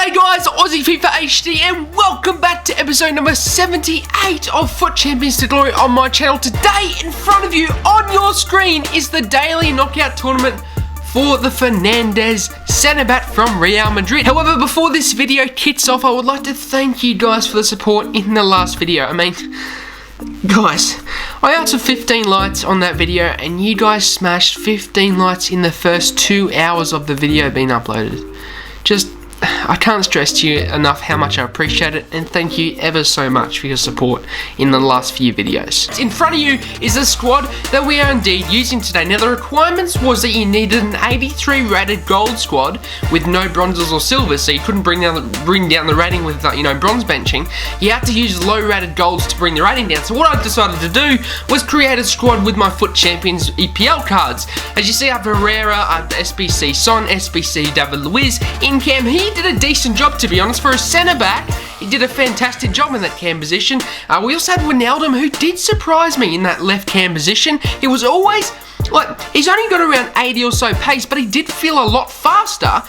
G'day guys, Aussie FIFA HD, and welcome back to episode number 78 of FUT Champions to Glory on my channel. Today, in front of you, on your screen, is the daily knockout tournament for the Fernandez centre back from Real Madrid. However, before this video kicks off, I would like to thank you guys for the support in the last video. I mean, guys, I asked for 15 likes on that video, and you guys smashed 15 likes in the first 2 hours of the video being uploaded. I can't stress to you enough how much I appreciate it, and thank you ever so much for your support in the last few videos. In front of you is the squad that we are indeed using today. Now, the requirements was that you needed an 83 rated gold squad with no bronzes or silvers, so you couldn't bring down the rating with bronze benching. You had to use low rated golds to bring the rating down. So what I decided to do was create a squad with my FUT Champions EPL cards. As you see, I have Herrera, I have SBC Son, SBC David Luiz. In cam, he did a decent job, to be honest, for a centre back. He did a fantastic job in that cam position. We also had Wijnaldum, who did surprise me in that left cam position. He was always, he's only got around 80 or so pace, but he did feel a lot faster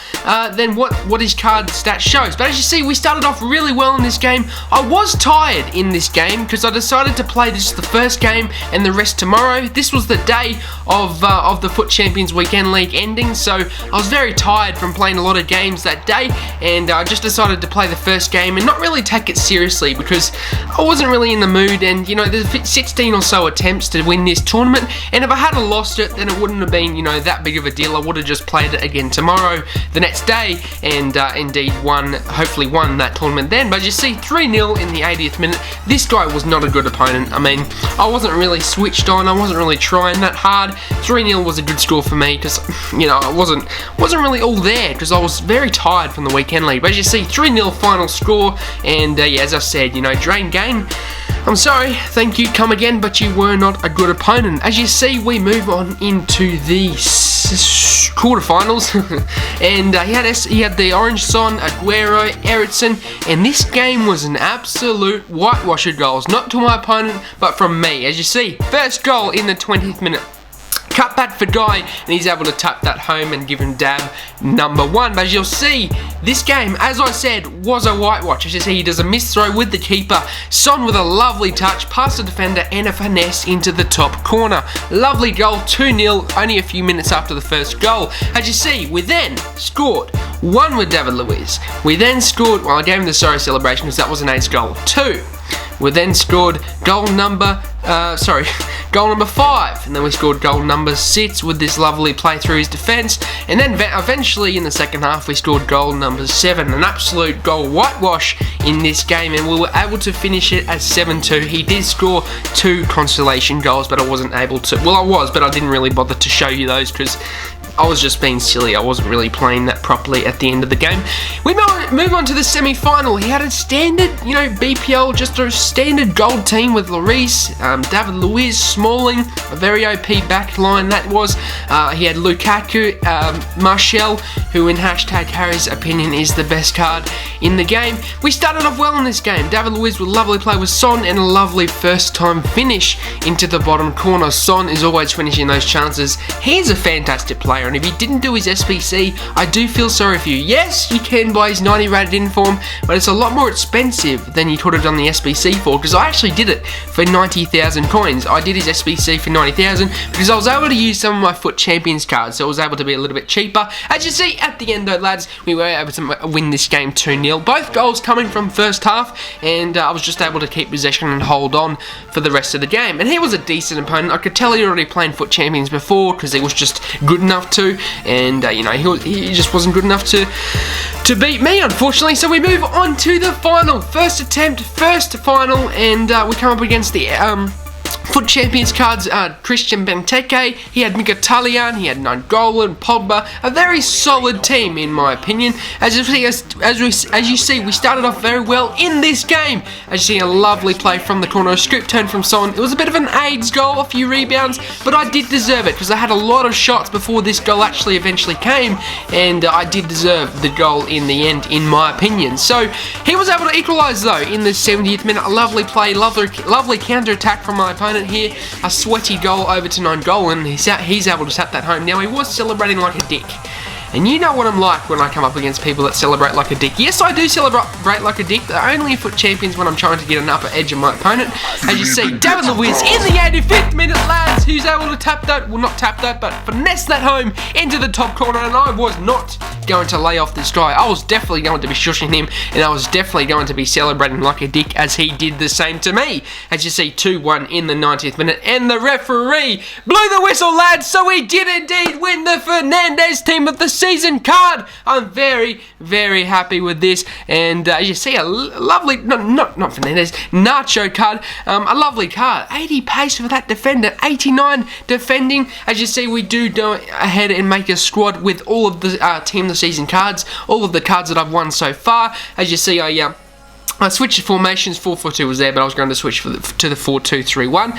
than what his card stat shows. But as you see, we started off really well in this game. I was tired in this game because I decided to play just the first game and the rest tomorrow. This was the day of the FUT Champions Weekend League ending, so I was very tired from playing a lot of games that day, and I just decided to play the first game and not really take it seriously because I wasn't really in the mood. And there's 16 or so attempts to win this tournament, and if I had lost it, then it wouldn't have been that big of a deal. I would have just played it again tomorrow, the next day, and indeed hopefully won that tournament then. But you see, 3-0 in the 80th minute. This guy was not a good opponent. I mean, I wasn't really switched on. I wasn't really trying that hard. 3-0 was a good score for me because I wasn't really all there because I was very tired from the weekend league. But as you see, 3-0 final score, and yeah, as I said, drain game. I'm sorry, thank you, come again, but you were not a good opponent. As you see, we move on into the quarterfinals, and he had the orange Son, Aguero, Ericsson, and this game was an absolute whitewash of goals, not to my opponent, but from me. As you see, first goal in the 20th minute. Cut back for Guy, and he's able to tap that home and give him dab number 1. But as you'll see, this game, as I said, was a whitewash. As you see, he does a missed throw with the keeper. Son with a lovely touch, past the defender, and a finesse into the top corner. Lovely goal, 2-0, only a few minutes after the first goal. As you see, we then scored 1 with David Luiz. We then scored, well, I gave him the sorry celebration because that was an ace goal. 2. We then scored goal number 5, and then we scored goal number 6 with this lovely play through his defence, and then eventually in the second half we scored goal number 7, an absolute goal whitewash in this game, and we were able to finish it as 7-2. He did score 2 consolation goals, but I wasn't able to, well, I was, but I didn't really bother to show you those because I was just being silly. I wasn't really playing that properly at the end of the game. We move on to the semi-final. He had a standard, BPL, just a standard gold team with Lloris, David Luiz, Smalling, a very OP back line that was. He had Lukaku, Martial, who in #Harry's opinion is the best card in the game. We started off well in this game. David Luiz with a lovely play with Son and a lovely first time finish into the bottom corner. Son is always finishing those chances. He's a fantastic player, and if he didn't do his SBC, I do feel sorry for you. Yes, you can buy his 90 rated inform, but it's a lot more expensive than you could have done the SBC for, because I actually did it for 90,000 coins. I did his SBC for 90,000 because I was able to use some of my FUT Champions cards, so it was able to be a little bit cheaper. As you see, at the end though, lads, we were able to win this game 2-0. Both goals coming from first half, and I was just able to keep possession and hold on for the rest of the game. And he was a decent opponent. I could tell he already played FUT Champions before because he was just good enough to, and he just wasn't good enough to beat me, unfortunately. So we move on to the final. First attempt, first final, and we come up against the FUT Champions cards, Christian Benteke, he had Mkhitaryan, he had Nainggolan, Pogba, a very solid team in my opinion. As you see, we started off very well in this game. As you see, a lovely play from the corner, a script turn from Son. It was a bit of an AIDS goal, a few rebounds, but I did deserve it because I had a lot of shots before this goal actually eventually came, and I did deserve the goal in the end, in my opinion. So he was able to equalise though in the 70th minute. A lovely play, lovely counter attack from my opponent here. A sweaty goal over to Nainggolan. He's able to tap that home. Now, he was celebrating like a dick. And you know what I'm like when I come up against people that celebrate like a dick. Yes, I do celebrate like a dick, but only FUT Champions when I'm trying to get an upper edge on my opponent. As you see, David the Wiz in the 85th minute, lads, who's able to tap that, well not tap that, but finesse that home into the top corner, and I was not going to lay off this guy. I was definitely going to be shushing him, and I was definitely going to be celebrating like a dick as he did the same to me. As you see, 2-1 in the 90th minute, and the referee blew the whistle, lads, so we did indeed win the Fernandez Team of the Season card. I'm very, very happy with this, and as you see, a lovely, not Fernandez, Nacho card, a lovely card. 80 pace for that defender, 89 defending. As you see, we do go ahead and make a squad with all of the Team of the Season cards, all of the cards that I've won so far. As you see, I switched formations. 4-4-2 was there, but I was going to switch to the 4-2-3-1.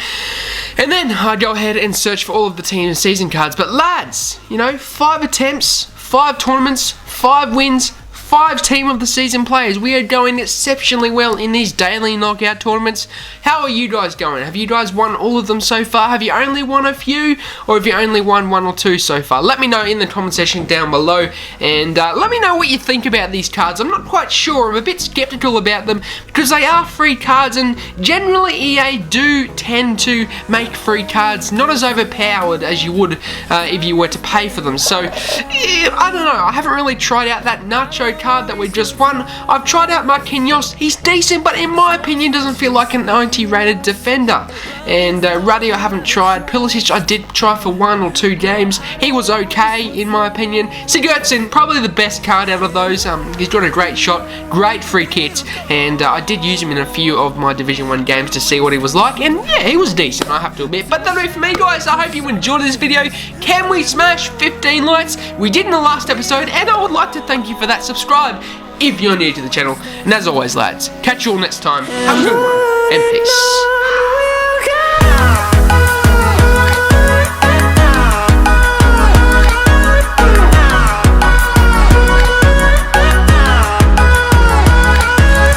And then I go ahead and search for all of the Team of the Season cards. But lads, 5 attempts, 5 tournaments, 5 wins, 5 Team of the Season players. We are going exceptionally well in these daily knockout tournaments. How are you guys going? Have you guys won all of them so far? Have you only won a few? Or have you only won 1 or 2 so far? Let me know in the comment section down below. And let me know what you think about these cards. I'm not quite sure. I'm a bit skeptical about them because they are free cards, and generally EA do tend to make free cards not as overpowered as you would if you were to pay for them. So, I don't know. I haven't really tried out that Nacho card that we just won. I've tried out Marquinhos. He's decent, but in my opinion doesn't feel like a 90 rated defender. And Ruddy I haven't tried. Pulisic I did try for 1 or 2 games. He was okay in my opinion. Sigurdsson, probably the best card out of those. He's got a great shot, great free kicks, and I did use him in a few of my Division 1 games to see what he was like, and yeah, he was decent, I have to admit. But that'll do it for me, guys. I hope you enjoyed this video. Can we smash 15 likes? We did in the last episode, and I would like to thank you for that. Subscribe if you're new to the channel, and as always, lads, catch you all next time. Have a good one, and peace.